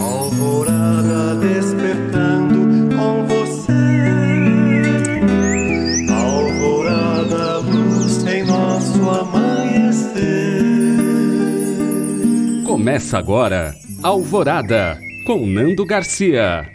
Alvorada despertando com você. Alvorada, luz em nosso amanhecer. Começa agora, Alvorada, com Nando Garcia.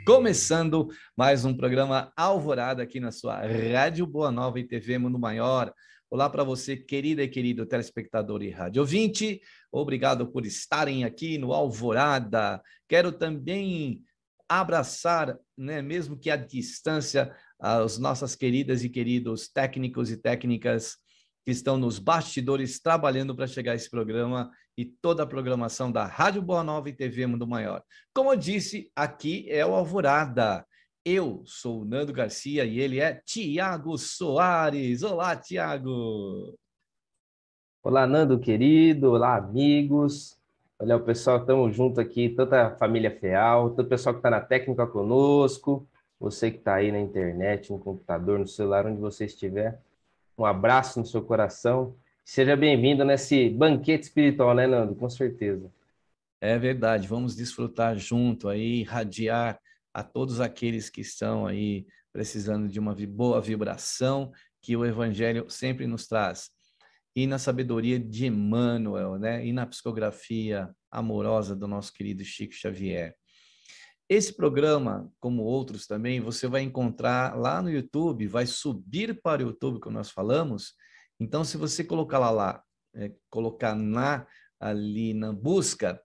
Começando mais um programa Alvorada aqui na sua Rádio Boa Nova e TV Mundo Maior. Olá para você, querida e querido telespectador e rádio ouvinte. Obrigado por estarem aqui no Alvorada. Quero também abraçar, né, mesmo que à distância, as nossas queridas e queridos técnicos e técnicas que estão nos bastidores trabalhando para chegar a esse programa e toda a programação da Rádio Boa Nova e TV Mundo Maior. Como eu disse, aqui é o Alvorada. Eu sou o Nando Garcia e ele é Tiago Soares. Olá, Tiago. Olá, Nando querido, olá, amigos. Olha, o pessoal, estamos juntos aqui, toda a família Feal, todo o pessoal que está na técnica conosco, você que está aí na internet, no computador, no celular, onde você estiver. Um abraço no seu coração. Seja bem-vindo nesse banquete espiritual, né, Nando? Com certeza. É verdade, vamos desfrutar junto aí, irradiar a todos aqueles que estão aí precisando de uma boa vibração que o Evangelho sempre nos traz. E na sabedoria de Emmanuel, né? E na psicografia amorosa do nosso querido Chico Xavier. Esse programa, como outros também, você vai encontrar lá no YouTube, vai subir para o YouTube, como nós falamos. Então, se você colocar colocar ali na busca,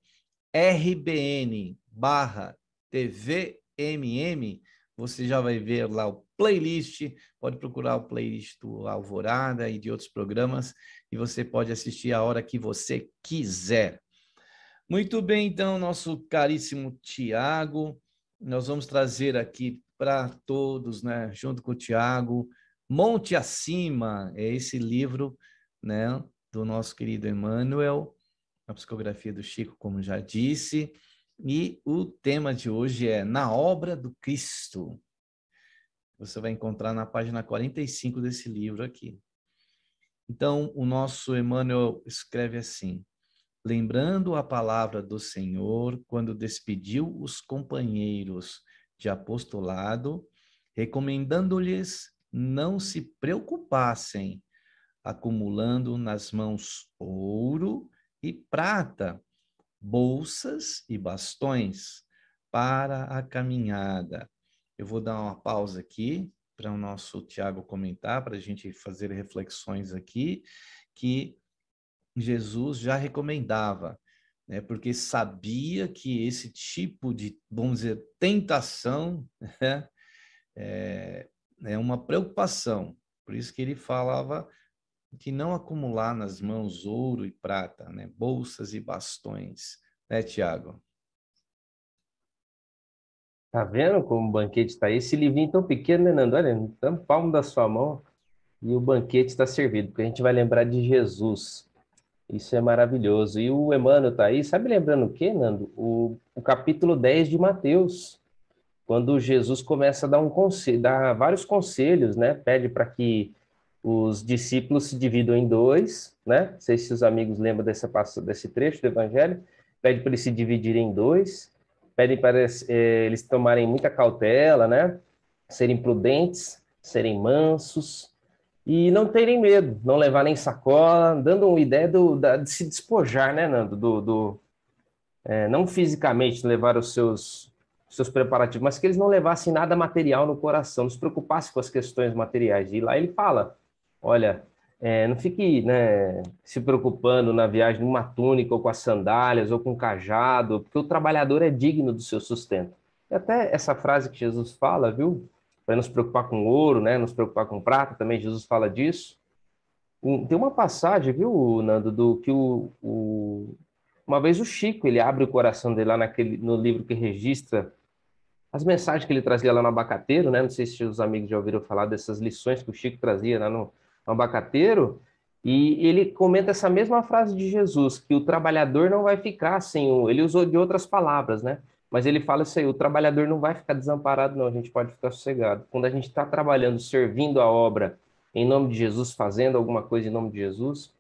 RBN/TVMM, você já vai ver lá o playlist, pode procurar o playlist do Alvorada e de outros programas, e você pode assistir a hora que você quiser. Muito bem, então, nosso caríssimo Tiago, nós vamos trazer aqui para todos, né, junto com o Tiago, Monte Acima, é esse livro, né, do nosso querido Emmanuel, a psicografia do Chico, como já disse, e o tema de hoje é Na Obra do Cristo. Você vai encontrar na página 45 desse livro aqui. Então, o nosso Emmanuel escreve assim: lembrando a palavra do Senhor quando despediu os companheiros de apostolado, recomendando-lhes não se preocupassem, acumulando nas mãos ouro e prata, bolsas e bastões para a caminhada. Eu vou dar uma pausa aqui para o nosso Tiago comentar, para a gente fazer reflexões aqui, que Jesus já recomendava, né, porque sabia que esse tipo de, vamos dizer, tentação, né, é uma preocupação. Por isso que ele falava de não acumular nas mãos ouro e prata, né? Bolsas e bastões, né, Tiago? Tá vendo como o banquete está aí? Esse livrinho tão pequeno, né, Nando? Olha, no palmo da sua mão e o banquete está servido, porque a gente vai lembrar de Jesus. Isso é maravilhoso. E o Emmanuel está aí, sabe lembrando o quê, Nando? O capítulo 10 de Mateus, quando Jesus começa a dar dar vários conselhos, né? Pede para que os discípulos se dividam em dois, né? Não sei se os amigos lembram desse trecho do Evangelho. Pede para eles se dividirem em dois, pede para eles tomarem muita cautela, né? Serem prudentes, serem mansos e não terem medo, não levar nem sacola, dando uma ideia de se despojar, né, Nando? Não fisicamente levar os seus preparativos, mas que eles não levassem nada material no coração, não se preocupassem com as questões materiais. E lá ele fala, olha, não fique, né, se preocupando na viagem numa túnica, ou com as sandálias, ou com o cajado, porque o trabalhador é digno do seu sustento. E até essa frase que Jesus fala, viu? Para não se preocupar com ouro, né, não se preocupar com prata, também Jesus fala disso. Tem uma passagem, viu, Nando, uma vez o Chico, ele abre o coração dele lá no livro que registra as mensagens que ele trazia lá no Abacateiro, né? Não sei se os amigos já ouviram falar dessas lições que o Chico trazia lá no Abacateiro, e ele comenta essa mesma frase de Jesus, que o trabalhador não vai ficar ele usou de outras palavras, né? Mas ele fala isso aí, o trabalhador não vai ficar desamparado, não, a gente pode ficar sossegado. Quando a gente está trabalhando, servindo a obra em nome de Jesus, fazendo alguma coisa em nome de Jesus,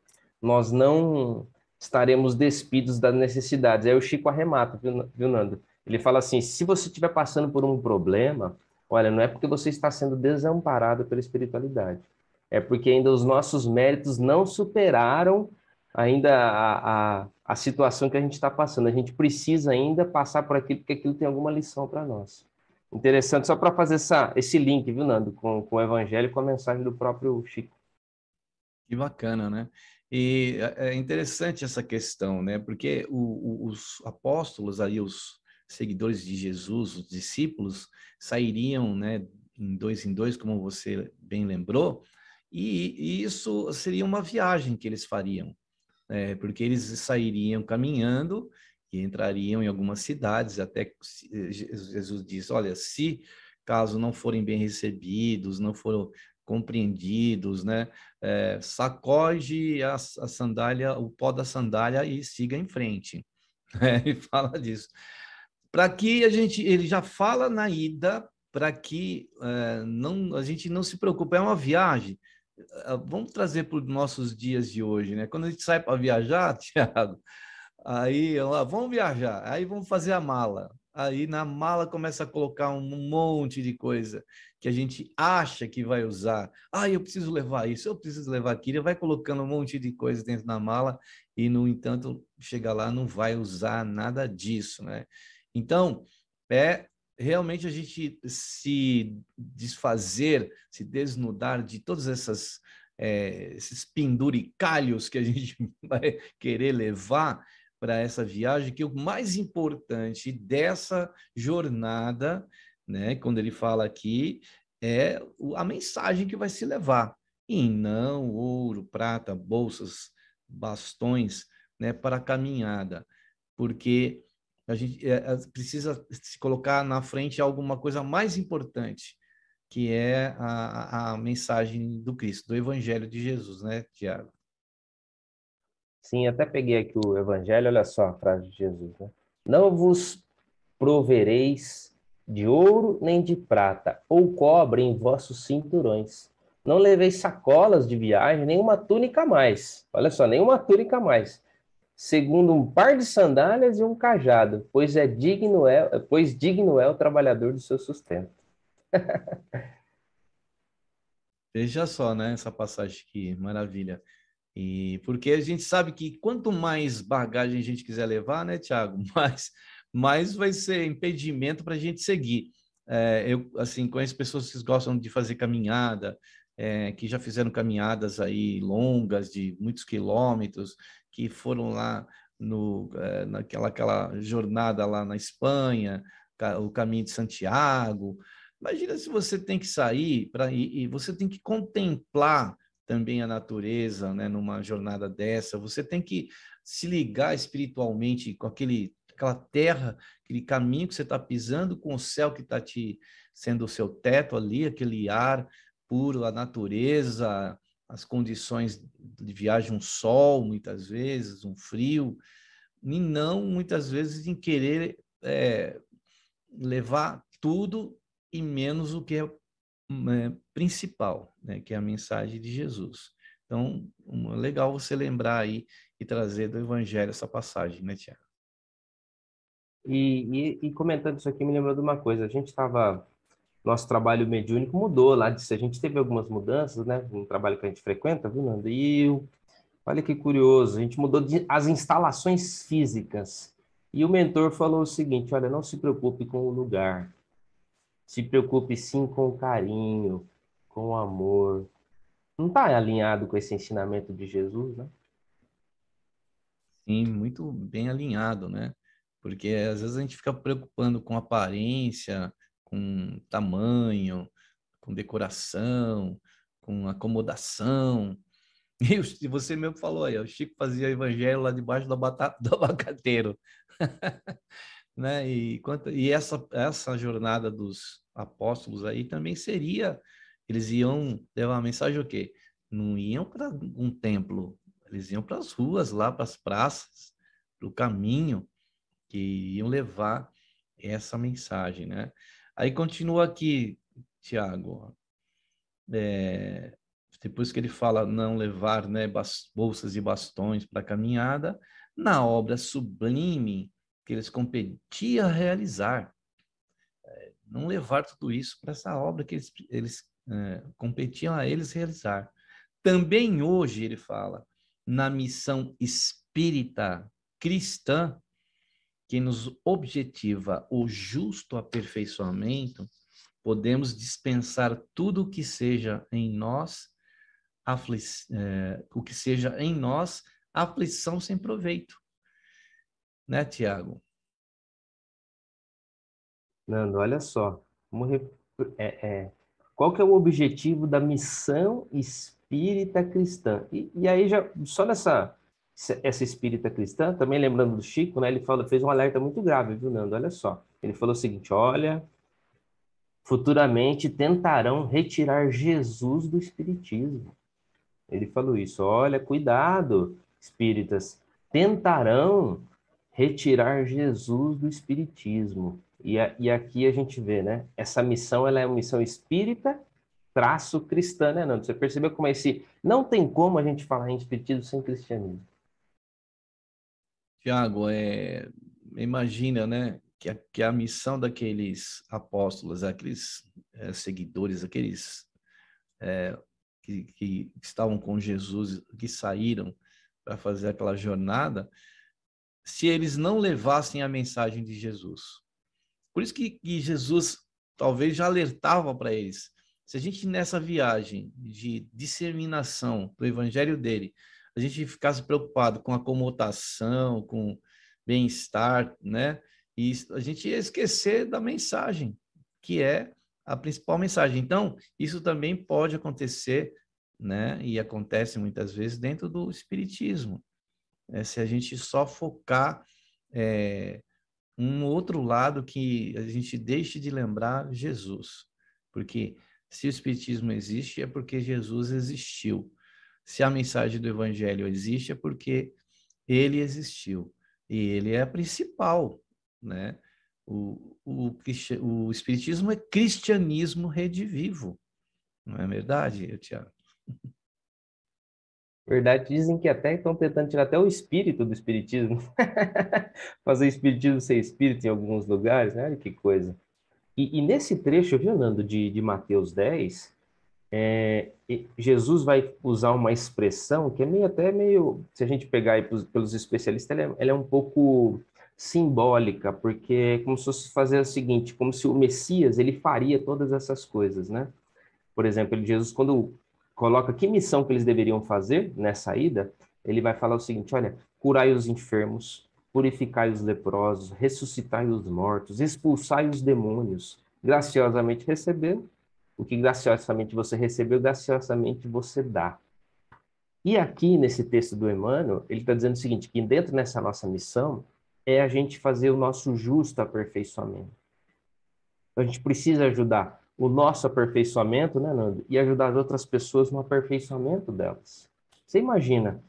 nós não estaremos despidos das necessidades. Aí o Chico arremata, viu, Nando? Ele fala assim, se você estiver passando por um problema, olha, não é porque você está sendo desamparado pela espiritualidade, é porque ainda os nossos méritos não superaram ainda a situação que a gente está passando. A gente precisa ainda passar por aquilo, porque aquilo tem alguma lição para nós. Interessante, só para fazer esse link, viu, Nando, com o Evangelho e com a mensagem do próprio Chico. Que bacana, né? E é interessante essa questão, né? Porque os apóstolos aí, os seguidores de Jesus, os discípulos, sairiam, né, em dois, como você bem lembrou, e isso seria uma viagem que eles fariam, porque eles sairiam caminhando e entrariam em algumas cidades, até que Jesus diz, olha, se caso não forem bem recebidos, não foram compreendidos, né, sacode a sandália, o pó da sandália e siga em frente. Ele fala disso. Para que ele já fala na ida, para que não, a gente não se preocupe, é uma viagem. Vamos trazer para os nossos dias de hoje, né? Quando a gente sai para viajar, Tiago, aí lá, vamos viajar, aí vamos fazer a mala. Aí na mala começa a colocar um monte de coisa que a gente acha que vai usar. Ah, eu preciso levar isso, eu preciso levar aquilo. Vai colocando um monte de coisa dentro da mala e, no entanto, chega lá não vai usar nada disso, né? Então, realmente a gente se desfazer, se desnudar de todas esses penduricalhos que a gente vai querer levar para essa viagem, que o mais importante dessa jornada, né, quando ele fala aqui, é a mensagem que vai se levar. E não ouro, prata, bolsas, bastões, né, para a caminhada, porque a gente precisa se colocar na frente alguma coisa mais importante, que é a mensagem do Cristo, do Evangelho de Jesus, né, Tiago? Sim, até peguei aqui o Evangelho, olha só a frase de Jesus, né? Não vos provereis de ouro nem de prata, ou cobre em vossos cinturões. Não leveis sacolas de viagem, nem uma túnica a mais. Olha só, nem uma túnica a mais. Segundo um par de sandálias e um cajado, pois digno é o trabalhador do seu sustento. Veja só, né, essa passagem aqui, maravilha. E porque a gente sabe que quanto mais bagagem a gente quiser levar, né, Tiago, mais vai ser impedimento para a gente seguir. Eu, assim, conheço pessoas que gostam de fazer caminhada, que já fizeram caminhadas aí longas, de muitos quilômetros, que foram lá naquela jornada lá na Espanha, o caminho de Santiago. Imagina se você tem que sair para ir, e você tem que contemplar também a natureza, né, numa jornada dessa. Você tem que se ligar espiritualmente com aquela terra, aquele caminho que você está pisando, com o céu que está te sendo o seu teto ali, aquele ar puro, a natureza, as condições de viagem, um sol, muitas vezes, um frio, e não, muitas vezes, em querer levar tudo e menos o que é principal, né, que é a mensagem de Jesus. Então, legal você lembrar aí e trazer do Evangelho essa passagem, né, Tiago? E comentando isso aqui, me lembrou de uma coisa. Nosso trabalho mediúnico mudou lá disso. A gente teve algumas mudanças, né? No trabalho que a gente frequenta, viu, Nando? Olha que curioso, a gente mudou as instalações físicas. E o mentor falou o seguinte: olha, não se preocupe com o lugar, se preocupe sim com o carinho, com o amor. Não está alinhado com esse ensinamento de Jesus, né? Sim, muito bem alinhado, né? Porque às vezes a gente fica preocupando com aparência, com tamanho, com decoração, com acomodação. E você mesmo falou aí, o Chico fazia o evangelho lá debaixo do abacateiro. Né? E essa jornada dos apóstolos aí também seria, eles iam levar a mensagem o quê? Não iam para um templo, eles iam para as ruas, lá para as praças, para o caminho, que iam levar essa mensagem, né? Aí continua aqui, Tiago, depois que ele fala não levar, né, bolsas e bastões para a caminhada, na obra sublime que eles competiam a realizar, não levar tudo isso para essa obra que eles competiam a eles realizar. Também hoje, ele fala, na missão espírita cristã, que nos objetiva o justo aperfeiçoamento, podemos dispensar tudo o que seja em nós, o que seja em nós aflição sem proveito. Né, Tiago? Nando, olha só. Qual que é o objetivo da missão espírita cristã? E aí, já, só essa espírita cristã, também lembrando do Chico, né, ele fez um alerta muito grave, viu, Nando? Olha só. Ele falou o seguinte: olha, futuramente tentarão retirar Jesus do espiritismo. Ele falou isso: olha, cuidado, espíritas, tentarão retirar Jesus do espiritismo. E aqui a gente vê, né? Essa missão, ela é uma missão espírita traço cristã, né, Nando? Você percebeu como não tem como a gente falar em espiritismo sem cristianismo. Tiago, imagina, né, que a missão daqueles apóstolos, aqueles seguidores, aqueles que estavam com Jesus, que saíram para fazer aquela jornada, se eles não levassem a mensagem de Jesus. Por isso que Jesus talvez já alertava para eles. Se a gente, nessa viagem de disseminação do evangelho dele, a gente ficasse preocupado com acomodação, com bem-estar, né? E a gente ia esquecer da mensagem, que é a principal mensagem. Então, isso também pode acontecer, né? E acontece muitas vezes dentro do espiritismo. Se a gente só focar um outro lado que a gente deixe de lembrar Jesus. Porque se o Espiritismo existe, é porque Jesus existiu. Se a mensagem do Evangelho existe, é porque ele existiu. E ele é a principal, né? O Espiritismo é cristianismo redivivo. Não é verdade, Tiago? Verdade, dizem que até estão tentando tirar até o espírito do espiritismo. Fazer espiritismo ser espírito em alguns lugares, né? Olha que coisa. E nesse trecho, viu, Nando, de Mateus 10, Jesus vai usar uma expressão que é até meio, se a gente pegar aí pelos especialistas, ela é um pouco simbólica, porque é como se fosse fazer o seguinte, como se o Messias, ele faria todas essas coisas, né? Por exemplo, Jesus, quando coloca que missão que eles deveriam fazer nessa ida, ele vai falar o seguinte: olha, curai os enfermos, purificai os leprosos, ressuscitai os mortos, expulsai os demônios, graciosamente recebendo. O que graciosamente você recebeu, graciosamente você dá. E aqui, nesse texto do Emmanuel, ele está dizendo o seguinte, que dentro dessa nossa missão, é a gente fazer o nosso justo aperfeiçoamento. A gente precisa ajudar o nosso aperfeiçoamento, né, Nando? E ajudar as outras pessoas no aperfeiçoamento delas. Você imagina,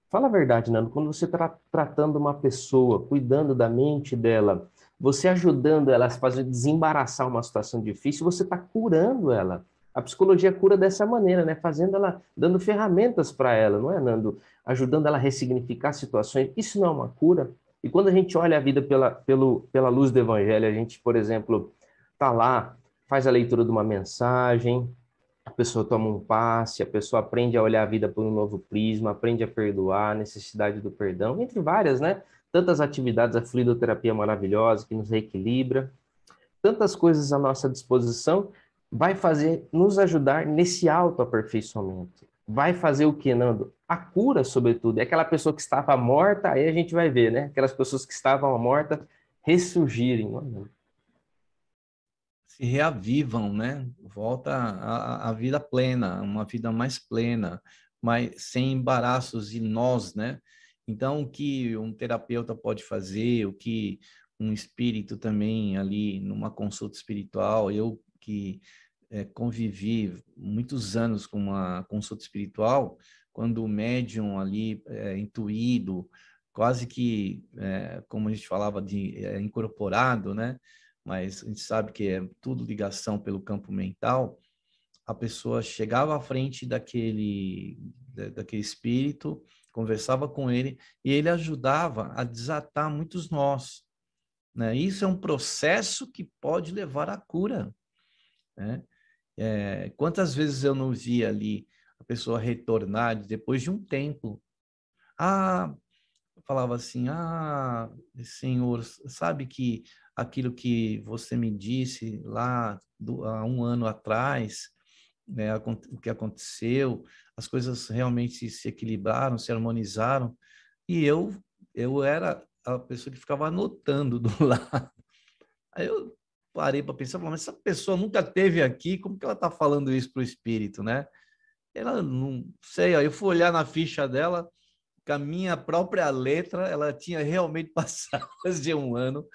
fala a verdade, Nando, quando você está tratando uma pessoa, cuidando da mente dela, você ajudando ela a fazer desembaraçar uma situação difícil, você está curando ela. A psicologia cura dessa maneira, né? Fazendo ela, dando ferramentas para ela, não é, Nando? Ajudando ela a ressignificar situações. Isso não é uma cura? E quando a gente olha a vida pela luz do evangelho, a gente, por exemplo, tá lá, faz a leitura de uma mensagem, a pessoa toma um passe, a pessoa aprende a olhar a vida por um novo prisma, aprende a perdoar, a necessidade do perdão, entre várias, né? Tantas atividades, a fluidoterapia maravilhosa que nos reequilibra, tantas coisas à nossa disposição, vai nos ajudar nesse autoaperfeiçoamento. Vai fazer o que, Nando? A cura, sobretudo. É aquela pessoa que estava morta, aí a gente vai ver, né? Aquelas pessoas que estavam mortas ressurgirem, não é? Se reavivam, né? Volta à vida plena, uma vida mais plena, mas sem embaraços e nós, né? Então, o que um terapeuta pode fazer, o que um espírito também ali numa consulta espiritual, eu que convivi muitos anos com uma consulta espiritual, quando o médium ali intuído, quase que, como a gente falava, de incorporado, né? Mas a gente sabe que é tudo ligação pelo campo mental, a pessoa chegava à frente daquele espírito, conversava com ele, e ele ajudava a desatar muitos nós, né? Isso é um processo que pode levar à cura, né? Quantas vezes eu não vi ali a pessoa retornar depois de um tempo? Ah, eu falava assim, Senhor, sabe que aquilo que você me disse lá há um ano atrás, né, o que aconteceu, as coisas realmente se equilibraram, se harmonizaram, e eu era a pessoa que ficava anotando do lado. Aí eu parei para pensar, mas essa pessoa nunca teve aqui, como que ela está falando isso para o espírito, né? Ela não sei, aí eu fui olhar na ficha dela, com a minha própria letra, ela tinha realmente passado mais de um ano,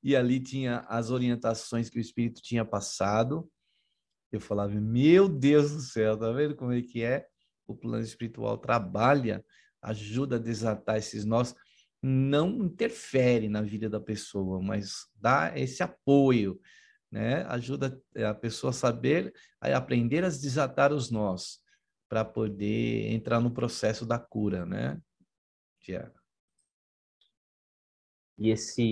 e ali tinha as orientações que o espírito tinha passado. Eu falava, meu Deus do céu, tá vendo como é que é? O plano espiritual trabalha, ajuda a desatar esses nós, não interfere na vida da pessoa, mas dá esse apoio, né? Ajuda a pessoa a saber, a aprender a desatar os nós, para poder entrar no processo da cura, né, Tiago? E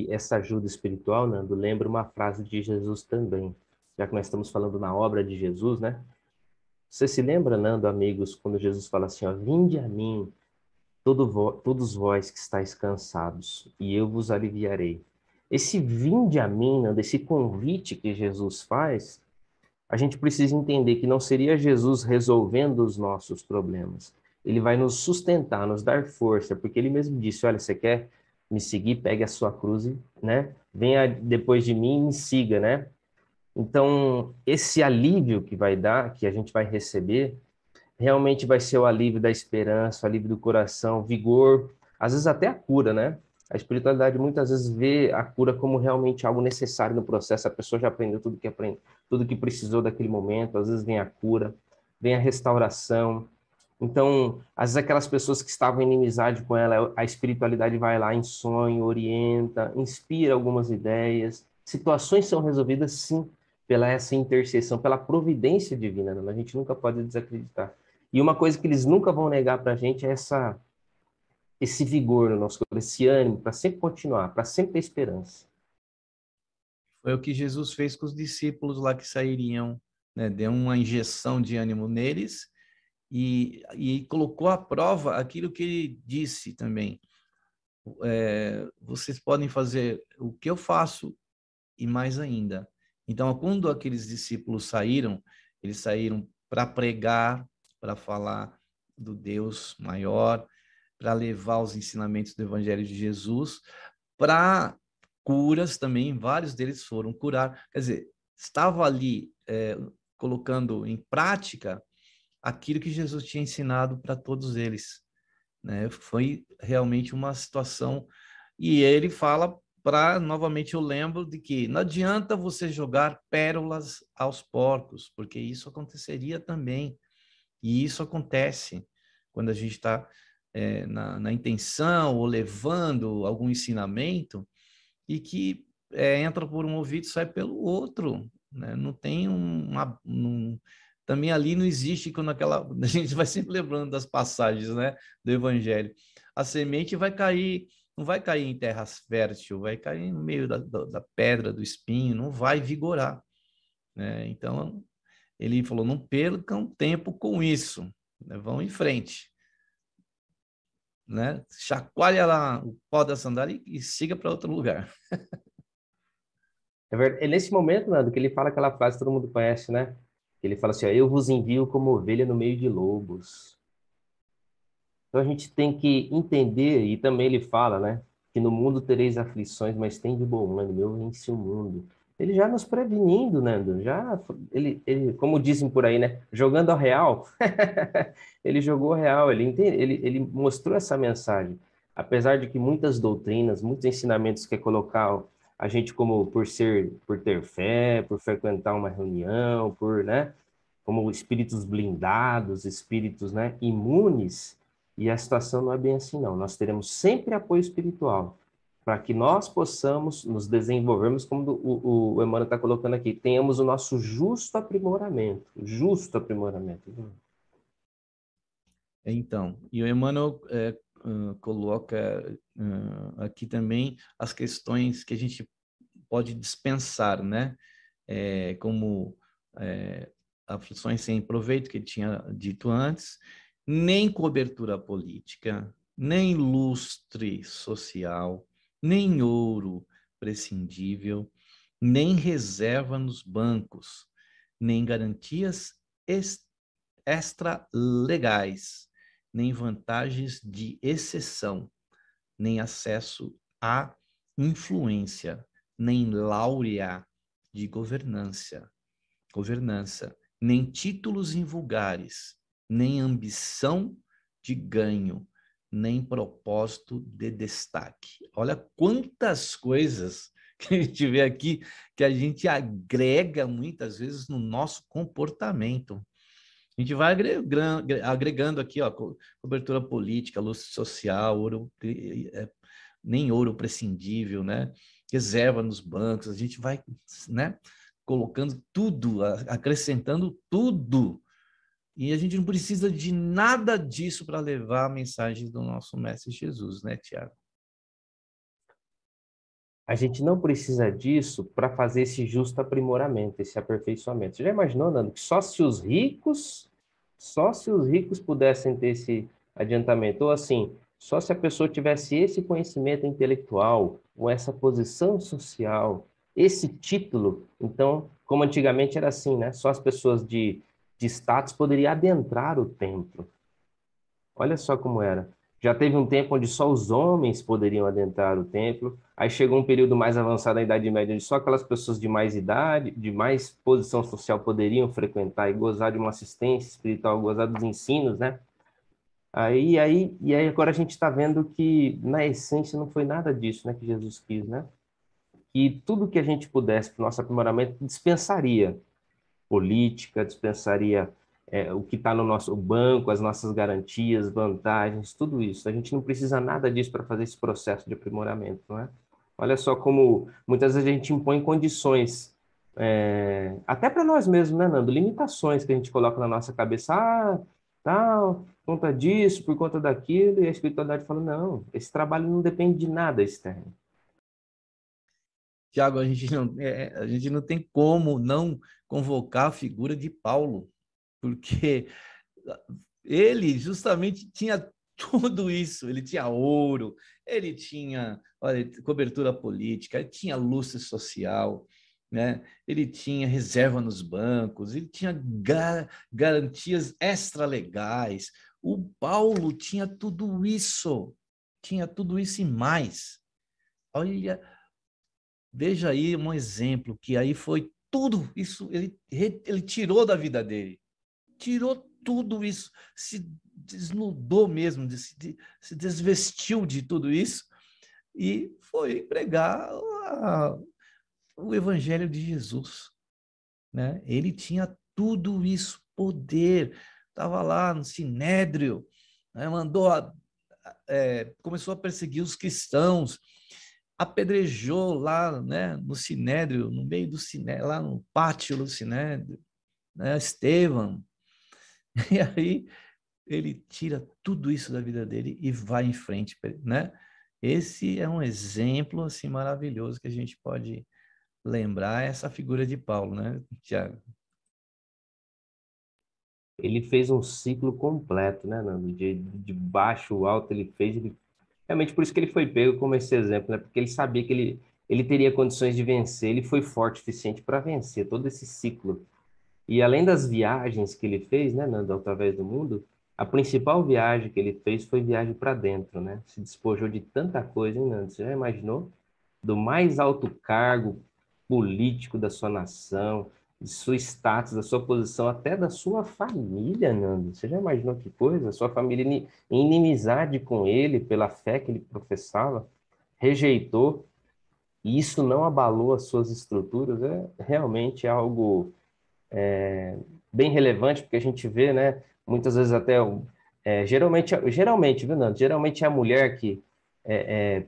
essa ajuda espiritual, Nando, lembra uma frase de Jesus também. Já que nós estamos falando na obra de Jesus, né? Você se lembra, Nando, amigos, quando Jesus fala assim, ó, vinde a mim, todos vós que estáis cansados, e eu vos aliviarei. Esse vinde a mim, Nando, esse convite que Jesus faz, a gente precisa entender que não seria Jesus resolvendo os nossos problemas. Ele vai nos sustentar, nos dar força, porque ele mesmo disse, olha, você quer me seguir, pegue a sua cruz, né? Venha depois de mim e me siga, né? Então, esse alívio que vai dar, que a gente vai receber, realmente vai ser o alívio da esperança, o alívio do coração, vigor, às vezes até a cura, né? A espiritualidade muitas vezes vê a cura como realmente algo necessário no processo. A pessoa já aprendeu tudo que precisou daquele momento. Às vezes vem a cura, vem a restauração. Então, às vezes aquelas pessoas que estavam em inimizade com ela, a espiritualidade vai lá em sonho, orienta, inspira algumas ideias. Situações são resolvidas, sim, pela essa intercessão, pela providência divina, né? A gente nunca pode desacreditar. E uma coisa que eles nunca vão negar para a gente é esse vigor no nosso corpo, esse ânimo para sempre continuar, para sempre ter esperança. Foi o que Jesus fez com os discípulos lá que sairiam, né? Deu uma injeção de ânimo neles e colocou à prova aquilo que ele disse também. Vocês podem fazer o que eu faço e mais ainda. Então, quando aqueles discípulos saíram, eles saíram para pregar, para falar do Deus maior, para levar os ensinamentos do Evangelho de Jesus, para curas também, vários deles foram curar. Quer dizer, estava ali colocando em prática aquilo que Jesus tinha ensinado para todos eles, né? Foi realmente uma situação, e ele fala novamente eu lembro de que não adianta você jogar pérolas aos porcos, porque isso aconteceria também, e isso acontece quando a gente está na intenção ou levando algum ensinamento e que entra por um ouvido e sai pelo outro, né? Não tem também ali não existe quando a gente vai sempre lembrando das passagens, né, do Evangelho. A semente vai cair, não vai cair em terra fértil, vai cair no meio da pedra, do espinho, não vai vigorar, né? Então ele falou, não percam tempo com isso, né? Vão em frente, né? Chacoalha lá o pó da sandália e siga para outro lugar. É verdade. É nesse momento, Nando, que ele fala aquela frase que todo mundo conhece, né? Ele fala assim, ó, eu vos envio como ovelha no meio de lobos. Então a gente tem que entender, e também ele fala, né? Que no mundo tereis aflições, mas tem de bom ânimo, eu venci o mundo. Ele já nos prevenindo, Nando, ele, como dizem por aí, né? Jogando ao real. Ele jogou ao real, ele mostrou essa mensagem. Apesar de que muitas doutrinas, muitos ensinamentos quer colocar a gente como por ter fé, por frequentar uma reunião, né? Como espíritos blindados, espíritos, né? Imunes. E a situação não é bem assim, não. Nós teremos sempre apoio espiritual. para que nós possamos nos desenvolvermos, como o Emmanuel está colocando aqui, tenhamos o nosso justo aprimoramento. Justo aprimoramento. Então, e o Emmanuel coloca aqui também as questões que a gente pode dispensar, né? Como aflições sem proveito, que ele tinha dito antes, nem cobertura política, nem lustre social, nem ouro prescindível, nem reserva nos bancos, nem garantias extralegais, nem vantagens de exceção, nem acesso à influência, nem láurea de governança, nem títulos invulgares, nem ambição de ganho, nem propósito de destaque. Olha quantas coisas que a gente vê aqui que a gente agrega muitas vezes no nosso comportamento. A gente vai agregando aqui, ó, cobertura política, luz social, ouro, nem ouro prescindível, né? Reserva nos bancos, a gente vai, né? Colocando tudo, acrescentando tudo. E a gente não precisa de nada disso para levar a mensagem do nosso Mestre Jesus, né, Tiago? A gente não precisa disso para fazer esse justo aprimoramento, esse aperfeiçoamento. Você já imaginou, Nando, que só se os ricos pudessem ter esse adiantamento, ou assim, só se a pessoa tivesse esse conhecimento intelectual, ou essa posição social, esse título, então, como antigamente era assim, né? Só as pessoas de status poderiam adentrar o templo. Olha só como era. Já teve um tempo onde só os homens poderiam adentrar o templo. Aí chegou um período mais avançado na Idade Média, onde só aquelas pessoas de mais idade, de mais posição social poderiam frequentar e gozar de uma assistência espiritual, gozar dos ensinos, né? E aí agora a gente está vendo que, na essência, não foi nada disso, né, que Jesus quis, né? E tudo que a gente pudesse para o nosso aprimoramento dispensaria política, dispensaria o que está no nosso banco, as nossas garantias, vantagens, tudo isso. A gente não precisa nada disso para fazer esse processo de aprimoramento, não é? Olha só como muitas vezes a gente impõe condições, até para nós mesmos, né, Nando? Limitações que a gente coloca na nossa cabeça, tal, por conta disso, por conta daquilo, e a espiritualidade fala, não, esse trabalho não depende de nada externo. Tiago, a gente não tem como não convocar a figura de Paulo, porque ele justamente tinha tudo isso. Ele tinha ouro, ele tinha, olha, cobertura política, ele tinha lustre social, né? Ele tinha reserva nos bancos, ele tinha garantias extralegais. O Paulo tinha tudo isso e mais. Olha, veja aí um exemplo que aí foi tudo isso, ele tirou da vida dele. Tirou tudo isso, se desnudou mesmo, se desvestiu de tudo isso e foi pregar o Evangelho de Jesus, né? Ele tinha tudo isso, poder, estava lá no Sinédrio, né? Começou a perseguir os cristãos, apedrejou lá, né, no Sinédrio, no meio do Sinédrio, lá no pátio do Sinédrio, né, Estevão. E aí ele tira tudo isso da vida dele e vai em frente, né? Esse é um exemplo assim maravilhoso que a gente pode lembrar essa figura de Paulo, né, Tiago? Ele fez um ciclo completo, né, Nando? De baixo, alto, realmente por isso que ele foi pego como esse exemplo, né? Porque ele sabia que ele teria condições de vencer, ele foi forte o suficiente para vencer todo esse ciclo. E além das viagens que ele fez, né, Nando, através do mundo, a principal viagem que ele fez foi viagem para dentro, né? Se despojou de tanta coisa, hein, Nando? Você já imaginou? Do mais alto cargo político da sua nação, de seu status, da sua posição, até da sua família, Nando. Você já imaginou que coisa? Sua família em inimizade com ele, pela fé que ele professava, rejeitou, e isso não abalou as suas estruturas, é realmente algo bem relevante, porque a gente vê, né, muitas vezes até, geralmente, viu, Nando? Geralmente é a mulher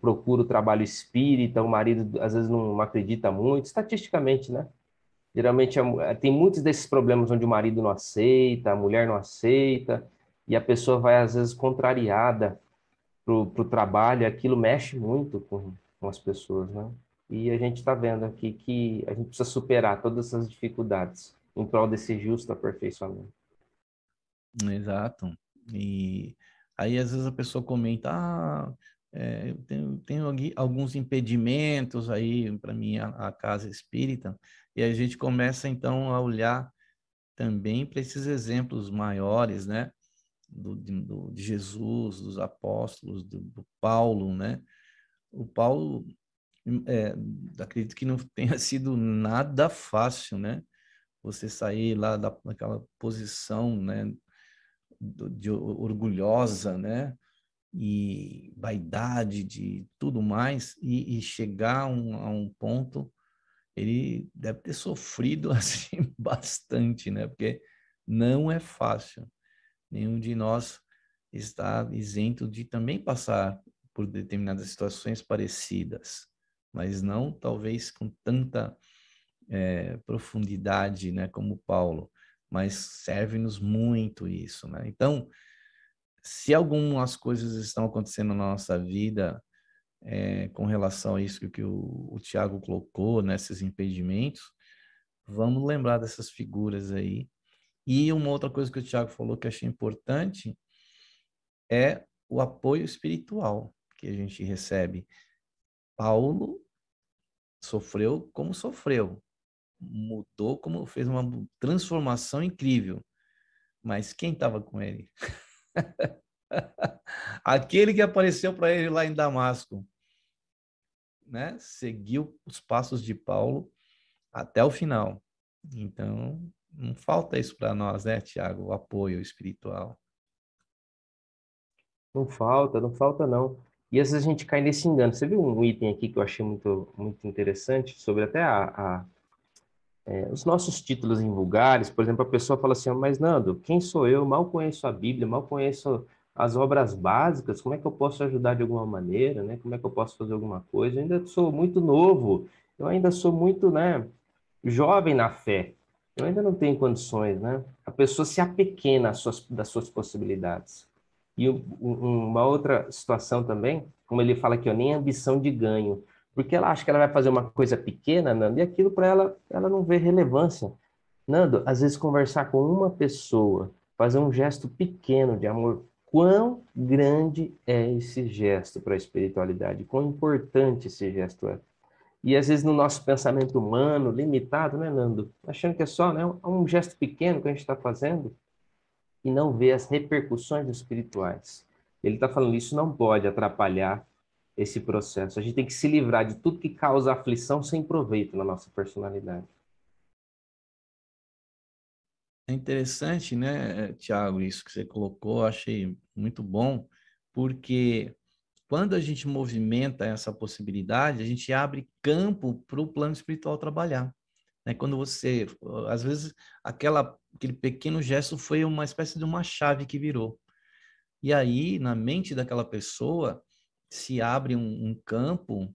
procura o trabalho espírita, o marido às vezes não acredita muito, estatisticamente, né? Geralmente tem muitos desses problemas onde o marido não aceita, a mulher não aceita, e a pessoa vai às vezes contrariada pro trabalho, e aquilo mexe muito com as pessoas, né? E a gente está vendo aqui que a gente precisa superar todas essas dificuldades em prol desse justo aperfeiçoamento. Exato. E aí, às vezes, a pessoa comenta, eu tenho alguns impedimentos aí para mim, a casa espírita, e a gente começa, então, a olhar também para esses exemplos maiores, né? De Jesus, dos apóstolos, do Paulo, né? O Paulo, é, acredito que não tenha sido nada fácil, né? Você sair lá daquela posição, né? De orgulhosa, né? E vaidade de tudo mais, e chegar a um ponto, ele deve ter sofrido assim bastante, né? Porque não é fácil. Nenhum de nós está isento de também passar por determinadas situações parecidas, mas não talvez com tanta profundidade, né, como Paulo, mas serve-nos muito isso, né? Então, se algumas coisas estão acontecendo na nossa vida com relação a isso que o Tiago colocou, nesses impedimentos, vamos lembrar dessas figuras aí. E uma outra coisa que o Tiago falou que eu achei importante é o apoio espiritual que a gente recebe. Paulo sofreu como sofreu, mudou como fez uma transformação incrível, mas quem estava com ele? Aquele que apareceu para ele lá em Damasco, né? Seguiu os passos de Paulo até o final. Então, não falta isso para nós, né, Tiago? O apoio espiritual. Não falta não. E às vezes a gente cai nesse engano. Você viu um item aqui que eu achei muito, muito interessante sobre até os nossos títulos em vulgares? Por exemplo, a pessoa fala assim, mas Nando, quem sou eu? Mal conheço a Bíblia, mal conheço as obras básicas, como é que eu posso ajudar de alguma maneira, né? Como é que eu posso fazer alguma coisa? Eu ainda sou muito novo, eu ainda sou muito, né, jovem na fé. Eu ainda não tenho condições, né? A pessoa se apequena das suas possibilidades. E uma outra situação também, como ele fala aqui, ó, nem ambição de ganho, porque ela acha que ela vai fazer uma coisa pequena, Nando, e aquilo para ela, ela não vê relevância. Nando, às vezes conversar com uma pessoa, fazer um gesto pequeno de amor, quão grande é esse gesto para a espiritualidade, quão importante esse gesto é. E às vezes no nosso pensamento humano, limitado, né, Nando? Achando que é só, né, um gesto pequeno que a gente está fazendo e não vê as repercussões espirituais. Ele está falando isso não pode atrapalhar esse processo. A gente tem que se livrar de tudo que causa aflição sem proveito na nossa personalidade. É interessante, né, Tiago, isso que você colocou, eu achei muito bom, porque quando a gente movimenta essa possibilidade, a gente abre campo para o plano espiritual trabalhar. Né? Quando você, às vezes, aquele pequeno gesto foi uma espécie de uma chave que virou. E aí, na mente daquela pessoa, se abre um campo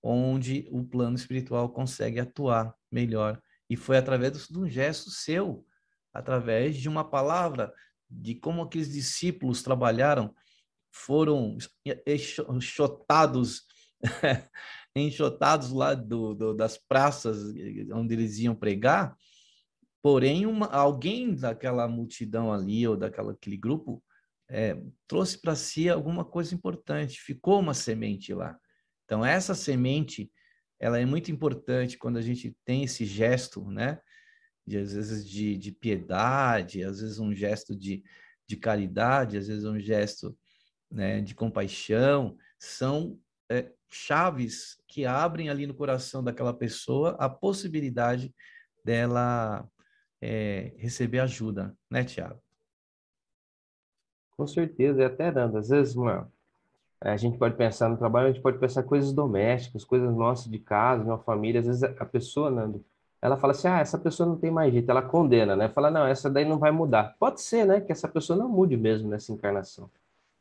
onde o plano espiritual consegue atuar melhor. E foi através de um gesto seu, através de uma palavra, de como aqueles discípulos trabalharam, foram enxotados, enxotados lá das praças onde eles iam pregar, porém alguém daquela multidão ali, ou aquele grupo, trouxe para si alguma coisa importante, ficou uma semente lá. Então, essa semente, ela é muito importante quando a gente tem esse gesto, né? Às vezes de piedade, às vezes um gesto de caridade, às vezes um gesto, né, de compaixão, são chaves que abrem ali no coração daquela pessoa a possibilidade dela receber ajuda, né, Tiago? Com certeza, e até dando. Às vezes, a gente pode pensar no trabalho, a gente pode pensar coisas domésticas, coisas nossas de casa, de uma família. Às vezes a pessoa, Nando, ela fala assim, essa pessoa não tem mais jeito, ela condena, né? Fala, não, essa daí não vai mudar. Pode ser, né, que essa pessoa não mude mesmo nessa encarnação.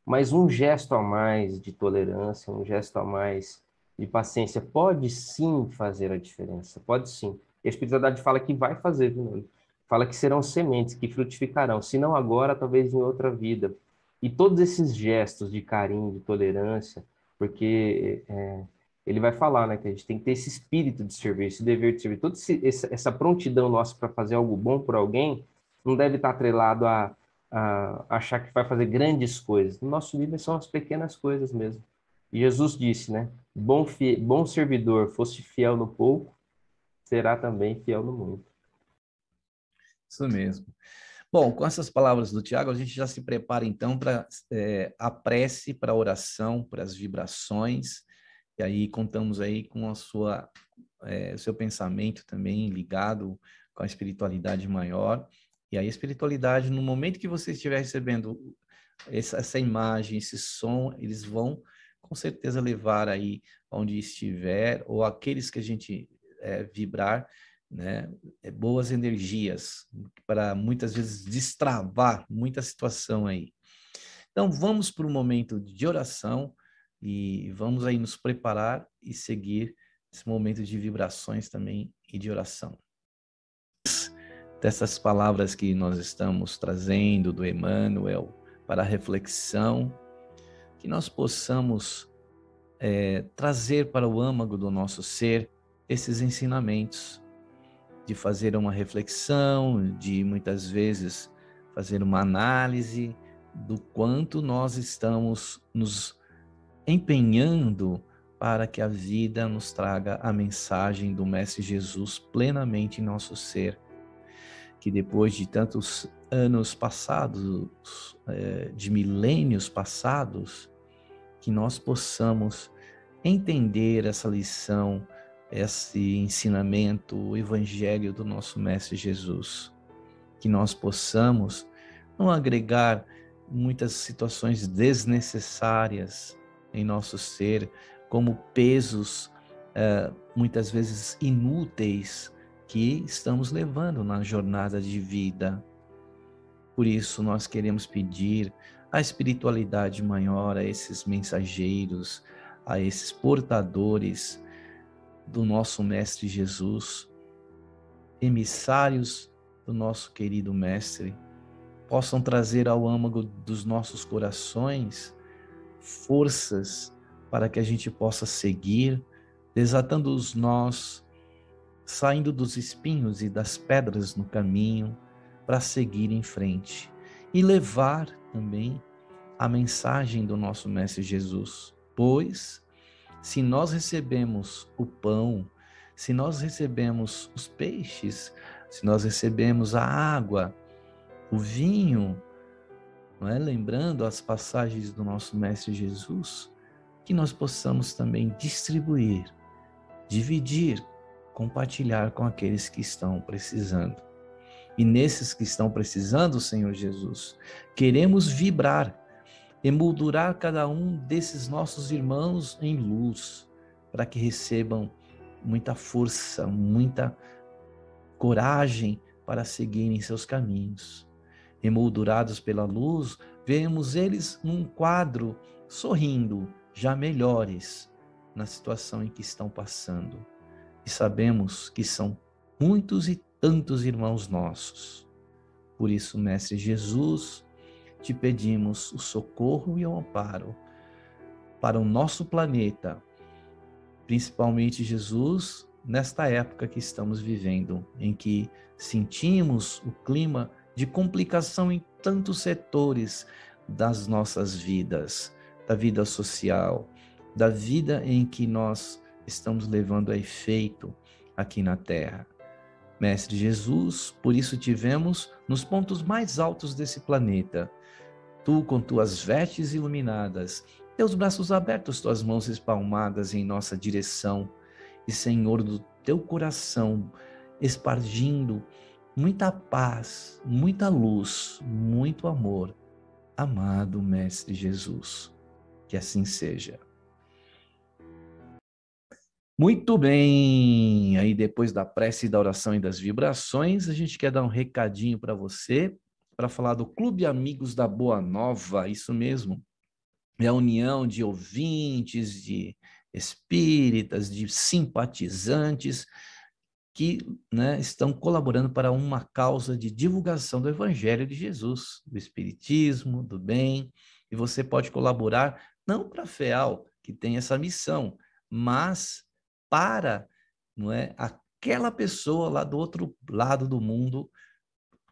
mas um gesto a mais de tolerância, um gesto a mais de paciência pode sim fazer a diferença, pode sim. E a espiritualidade fala que vai fazer, viu, Nando? Fala que serão sementes que frutificarão, se não agora, talvez em outra vida. E todos esses gestos de carinho, de tolerância, porque ele vai falar, né, que a gente tem que ter esse espírito de servir, esse dever de servir. Toda essa prontidão nossa para fazer algo bom por alguém não deve estar atrelado a achar que vai fazer grandes coisas. No nosso nível são as pequenas coisas mesmo. E Jesus disse, né? Bom servidor, fosse fiel no pouco, será também fiel no muito. Isso mesmo. Bom, com essas palavras do Tiago, a gente já se prepara então para a prece, para a oração, para as vibrações. E aí contamos aí com o seu pensamento também ligado com a espiritualidade maior. E aí a espiritualidade, no momento que você estiver recebendo essa imagem, esse som, eles vão com certeza levar aí onde estiver, ou aqueles que a gente vibrar, né, boas energias, para muitas vezes destravar muita situação aí. Então vamos para um momento de oração e vamos aí nos preparar e seguir esse momento de vibrações também e de oração. Dessas palavras que nós estamos trazendo do Emmanuel para a reflexão, que nós possamos trazer para o âmago do nosso ser esses ensinamentos, de fazer uma reflexão, de muitas vezes fazer uma análise do quanto nós estamos nos empenhando para que a vida nos traga a mensagem do Mestre Jesus plenamente em nosso ser, que depois de tantos anos passados, de milênios passados, que nós possamos entender essa lição, esse ensinamento, o evangelho do nosso Mestre Jesus, que nós possamos não agregar muitas situações desnecessárias em nosso ser, como pesos muitas vezes inúteis que estamos levando na jornada de vida. Por isso nós queremos pedir a espiritualidade maior, a esses mensageiros, a esses portadores do nosso Mestre Jesus, emissários do nosso querido Mestre, possam trazer ao âmago dos nossos corações forças para que a gente possa seguir, desatando os nós, saindo dos espinhos e das pedras no caminho, para seguir em frente e levar também a mensagem do nosso Mestre Jesus, pois se nós recebemos o pão, se nós recebemos os peixes, se nós recebemos a água, o vinho, não é? Lembrando as passagens do nosso Mestre Jesus, que nós possamos também distribuir, dividir, compartilhar com aqueles que estão precisando. E nesses que estão precisando, Senhor Jesus, queremos vibrar, emoldurar cada um desses nossos irmãos em luz, para que recebam muita força, muita coragem para seguirem seus caminhos. Emoldurados pela luz, vemos eles num quadro, sorrindo, já melhores na situação em que estão passando. E sabemos que são muitos e tantos irmãos nossos. Por isso, Mestre Jesus, te pedimos o socorro e o amparo para o nosso planeta, principalmente, Jesus, nesta época que estamos vivendo, em que sentimos o clima de complicação em tantos setores das nossas vidas, da vida social, da vida em que nós estamos levando a efeito aqui na Terra. Mestre Jesus, por isso tivemos nos pontos mais altos desse planeta, tu com tuas vestes iluminadas, teus braços abertos, tuas mãos espalmadas em nossa direção, e Senhor do teu coração, espargindo muita paz, muita luz, muito amor. Amado Mestre Jesus, que assim seja. Muito bem, aí depois da prece, da oração e das vibrações, a gente quer dar um recadinho para você, para falar do Clube Amigos da Boa Nova, isso mesmo. é a união de ouvintes, de espíritas, de simpatizantes que, né, estão colaborando para uma causa de divulgação do Evangelho de Jesus, do Espiritismo, do bem, e você pode colaborar não para a FEAL, que tem essa missão, mas para, não é, aquela pessoa lá do outro lado do mundo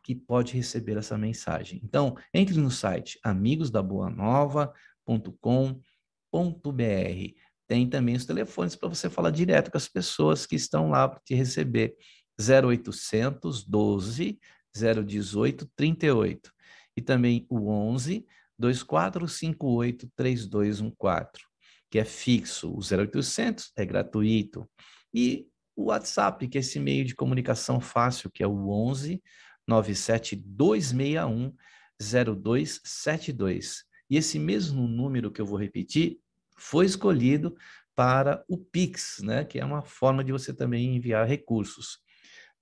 que pode receber essa mensagem. Então, entre no site amigosdaboanova.com.br. Tem também os telefones para você falar direto com as pessoas que estão lá para te receber. 0800 12 018 38. E também o 11 2458 3214, que é fixo. O 0800 é gratuito. E o WhatsApp, que é esse meio de comunicação fácil, que é o 11 97261 0272. E esse mesmo número que eu vou repetir foi escolhido para o Pix, né? Que é uma forma de você também enviar recursos.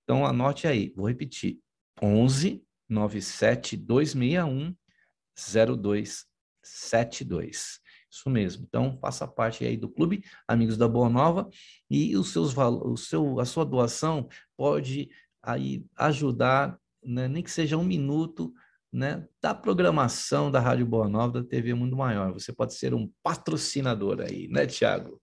Então, anote aí, vou repetir: 11 97261 0272. Isso mesmo. Então, faça parte aí do Clube Amigos da Boa Nova e a sua doação pode aí ajudar, né, nem que seja 1 minuto, né, da programação da Rádio Boa Nova, da TV Mundo Maior. Você pode ser um patrocinador aí, né, Tiago?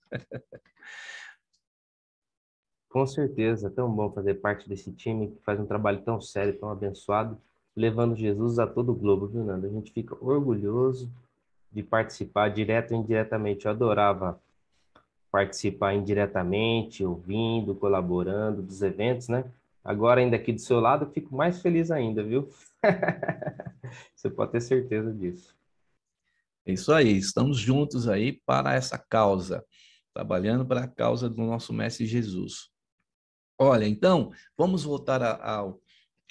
Com certeza, é tão bom fazer parte desse time que faz um trabalho tão sério, tão abençoado, levando Jesus a todo o globo, viu, Nando? A gente fica orgulhoso de participar direto ou indiretamente. Eu adorava participar indiretamente, ouvindo, colaborando dos eventos, né? Agora, ainda aqui do seu lado, eu fico mais feliz ainda, viu? Você pode ter certeza disso. É isso aí, estamos juntos aí para essa causa, trabalhando para a causa do nosso Mestre Jesus. Olha, então, vamos voltar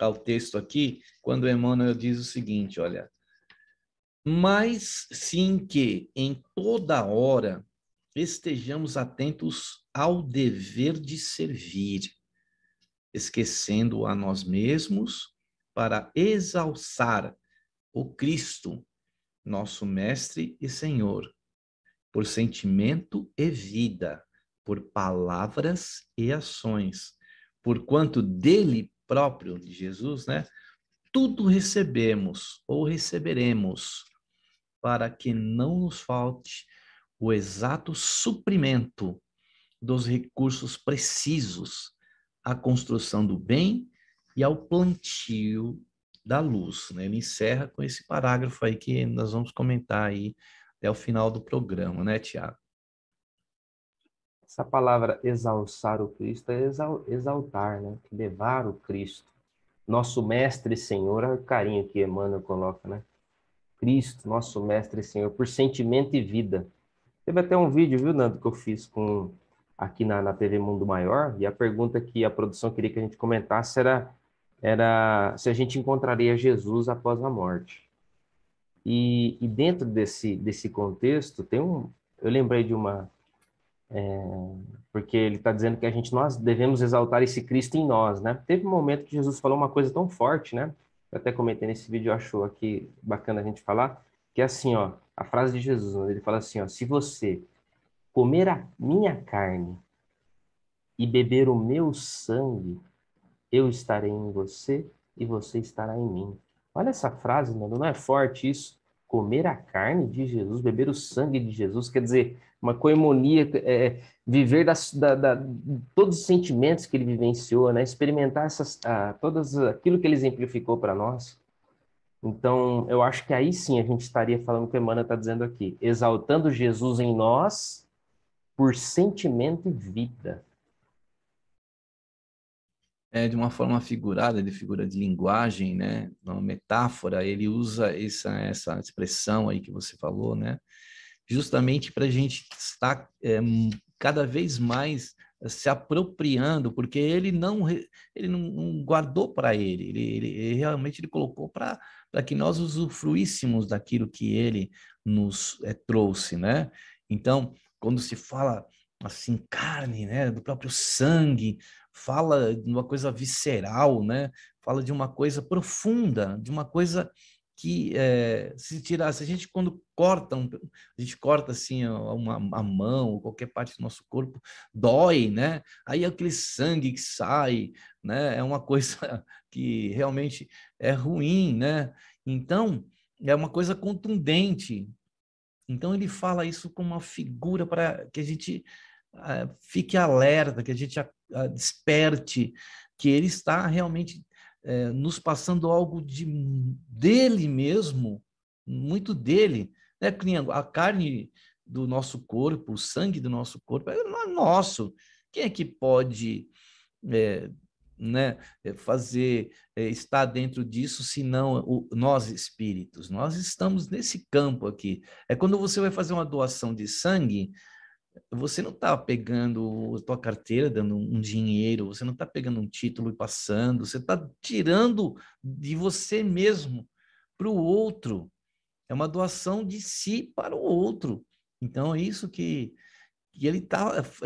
ao texto aqui, quando Emmanuel diz o seguinte, olha: mas sim que em toda hora estejamos atentos ao dever de servir, esquecendo a nós mesmos para exalçar o Cristo, nosso Mestre e Senhor, por sentimento e vida, por palavras e ações, porquanto dele próprio, de Jesus, né, tudo recebemos ou receberemos, para que não nos falte o exato suprimento dos recursos precisos à construção do bem e ao plantio da luz, né? Ele encerra com esse parágrafo aí que nós vamos comentar aí até o final do programa, né, Tiago? Essa palavra exalçar o Cristo é exaltar, né? Levar o Cristo. Nosso Mestre e Senhor, é o carinho que Emmanuel coloca, né? Cristo, nosso Mestre e Senhor, por sentimento e vida. Teve até um vídeo, viu, Nando, que eu fiz aqui na TV Mundo Maior, e a pergunta que a produção queria que a gente comentasse era se a gente encontraria Jesus após a morte. E dentro desse contexto, eu lembrei de uma... porque ele está dizendo que nós devemos exaltar esse Cristo em nós, né? Teve um momento que Jesus falou uma coisa tão forte, né? Eu até comentei nesse vídeo, eu acho aqui bacana a gente falar, que é assim, ó, a frase de Jesus, né? Ele fala assim, ó: se você comer a minha carne e beber o meu sangue, eu estarei em você e você estará em mim. Olha essa frase, mano, não é forte isso? Comer a carne de Jesus, beber o sangue de Jesus, quer dizer, uma coinonia, viver todos os sentimentos que ele vivenciou, né? Experimentar todas aquilo que ele exemplificou para nós. Então, eu acho que aí sim a gente estaria falando o que a Emmanuel está dizendo aqui, exaltando Jesus em nós por sentimento e vida. De uma forma figurada, de figura de linguagem, né, uma metáfora, ele usa essa expressão aí que você falou, né, justamente para a gente estar cada vez mais se apropriando, porque ele não guardou para ele realmente colocou para que nós usufruíssemos daquilo que ele nos trouxe, né? Então, quando se fala assim, carne, né, do próprio sangue, fala de uma coisa visceral, né? Fala de uma coisa profunda, de uma coisa que se tirasse, a gente quando corta, a gente corta assim a mão, ou qualquer parte do nosso corpo, dói, né? Aí aquele sangue que sai, né? É uma coisa que realmente é ruim, né? Então, é uma coisa contundente. Então, ele fala isso como uma figura para que a gente fique alerta, que a gente desperte, que ele está realmente nos passando algo dele mesmo, muito dele. Né? A carne do nosso corpo, o sangue do nosso corpo é nosso. Quem é que pode é, né, fazer, estar dentro disso, senão nós espíritos? Nós estamos nesse campo aqui. É quando você vai fazer uma doação de sangue, você não está pegando a tua carteira, dando um dinheiro, você não está pegando um título e passando, você está tirando de você mesmo para o outro. É uma doação de si para o outro. Então, é isso que ele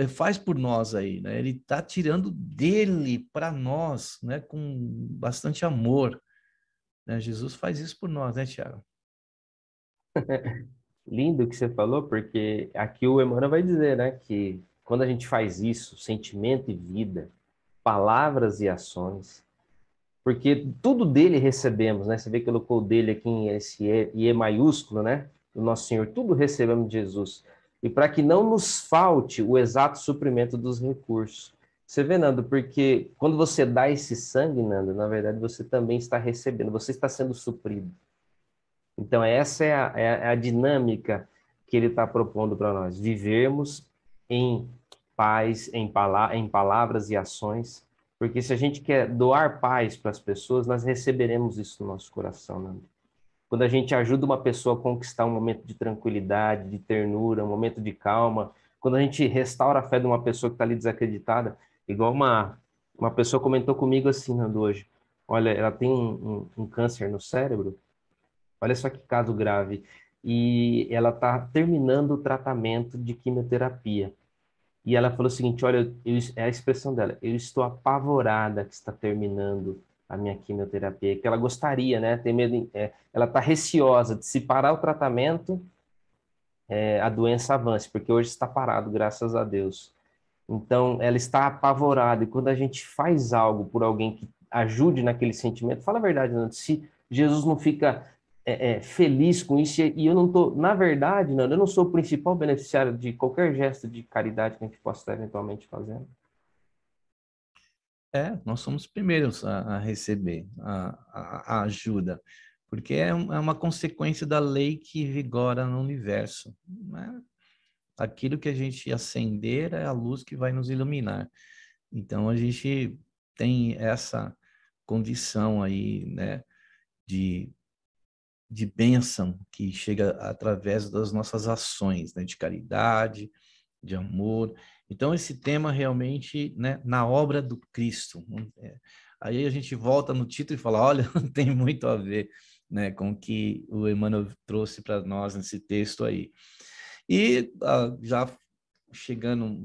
faz por nós aí, né? Ele está tirando dele para nós, né? Com bastante amor. Né? Jesus faz isso por nós, né, Tiago? Lindo o que você falou, porque aqui o Emmanuel vai dizer, né, que quando a gente faz isso, sentimento e vida, palavras e ações, porque tudo dele recebemos, né? Você vê que colocou o dele aqui em esse E maiúsculo, né? Do Nosso Senhor, tudo recebemos de Jesus. E para que não nos falte o exato suprimento dos recursos. Você vê, Nando, porque quando você dá esse sangue, Nando, na verdade você também está recebendo, você está sendo suprido. Então, essa é a dinâmica que ele está propondo para nós. Vivermos em paz, em palavras e ações, porque se a gente quer doar paz para as pessoas, nós receberemos isso no nosso coração, né? Quando a gente ajuda uma pessoa a conquistar um momento de tranquilidade, de ternura, um momento de calma, quando a gente restaura a fé de uma pessoa que está ali desacreditada, igual uma pessoa comentou comigo assim, Nando, hoje, olha, ela tem um câncer no cérebro. Olha só que caso grave. E ela está terminando o tratamento de quimioterapia. E ela falou o seguinte, olha, é a expressão dela, eu estou apavorada que está terminando a minha quimioterapia, que ela gostaria, né? Tem medo, ela está receosa de se parar o tratamento, a doença avance, porque hoje está parado, graças a Deus. Então, ela está apavorada. E quando a gente faz algo por alguém que ajude naquele sentimento, fala a verdade, Nando, se Jesus não fica feliz com isso, e eu não estou, na verdade, Nando, eu não sou o principal beneficiário de qualquer gesto de caridade que a gente possa estar eventualmente fazendo. Nós somos os primeiros a receber a ajuda, porque é uma consequência da lei que vigora no universo. Né? Aquilo que a gente acender é a luz que vai nos iluminar. Então, a gente tem essa condição aí, né, de bênção que chega através das nossas ações, né, de caridade, de amor. Então, esse tema realmente, né, na obra do Cristo. Aí a gente volta no título e fala, olha, tem muito a ver, né, com o que o Emmanuel trouxe para nós nesse texto aí. E já chegando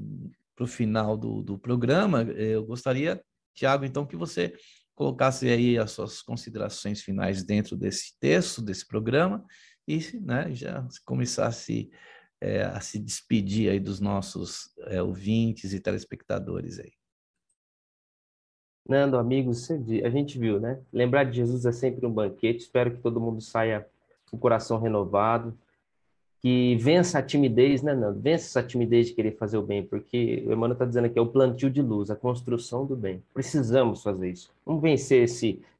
para o final do programa, eu gostaria, Tiago, então, que você colocasse aí as suas considerações finais dentro desse texto, desse programa, e, né, já começasse a se despedir aí dos nossos ouvintes e telespectadores aí. Nando, amigos, a gente viu, né? Lembrar de Jesus é sempre um banquete. Espero que todo mundo saia com o coração renovado, que vença a timidez, né, Nando? Vença essa timidez de querer fazer o bem, porque o Emmanuel está dizendo aqui, é o plantio de luz, a construção do bem. Precisamos fazer isso. Vamos vencer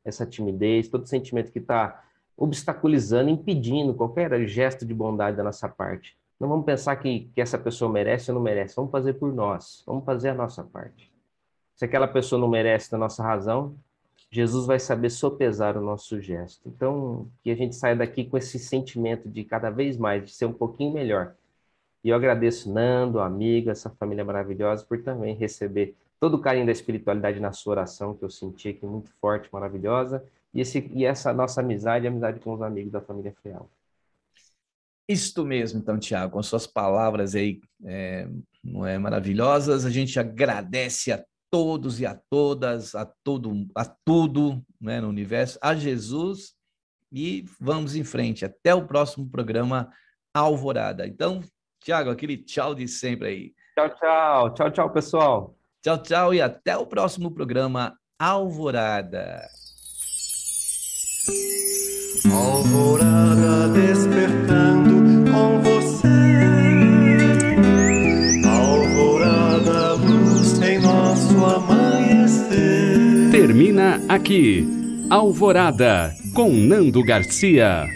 essa timidez, todo sentimento que está obstaculizando, impedindo qualquer gesto de bondade da nossa parte. Não vamos pensar que essa pessoa merece ou não merece. Vamos fazer por nós. Vamos fazer a nossa parte. Se aquela pessoa não merece da nossa razão, Jesus vai saber sopesar o nosso gesto. Então, que a gente saia daqui com esse sentimento de cada vez mais, de ser um pouquinho melhor. E eu agradeço Nando, amigo, essa família maravilhosa, por também receber todo o carinho da espiritualidade na sua oração, que eu senti aqui muito forte, maravilhosa, e essa nossa amizade, a amizade com os amigos da família Feal. Isto mesmo, então, Tiago, com suas palavras aí não é, maravilhosas, a gente agradece a todos e a todas, a tudo, né, no universo, a Jesus e vamos em frente. Até o próximo programa Alvorada. Então, Tiago, aquele tchau de sempre aí. Tchau, tchau. Tchau, tchau, pessoal. Tchau, tchau e até o próximo programa Alvorada. Alvorada despertando com você. Alvorada, luz em nosso amanhecer. Termina aqui, Alvorada, com Nando Garcia.